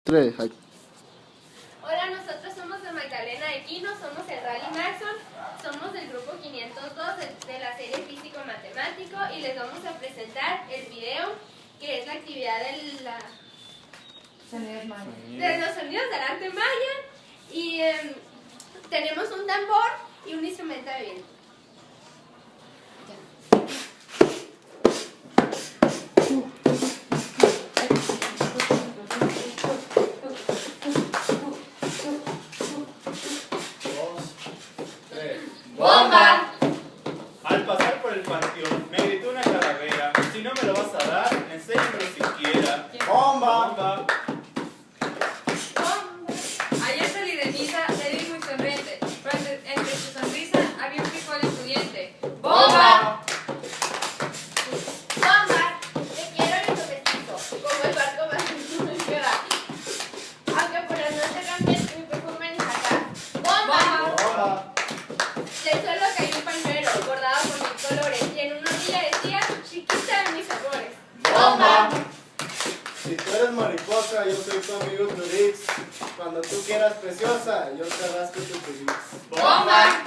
Tres. Ahí. Hola, nosotros somos de Magdalena Equino, somos el Rally Maxon, somos del grupo 502 de la serie físico-matemático y les vamos a presentar el video que es la actividad de los sonidos del arte maya y tenemos un tambor y un instrumento de viento. ¡Bomba! Al pasar por el panteón, me gritó una calavera. Si no me lo vas a dar, enséñamelo siquiera. ¡Bomba! ¡Bomba! Ayer salí de misa, te vi muy sonriente, pero entre tu sonrisa había un frijol estudiante. ¡Bomba! ¡Bomba! Te quiero en tu vestido, como el barco más que va. Aunque por la noche cambies mi perfume en acá. ¡Bomba! ¡Bomba! Del suelo cayó un pañuelo bordado con mis colores y en una orilla decía chiquita de mis amores. ¡Bomba! Si tú eres mariposa, yo soy tu amigo Turix. Cuando tú quieras preciosa, yo te rasco tu turix. ¡Bomba!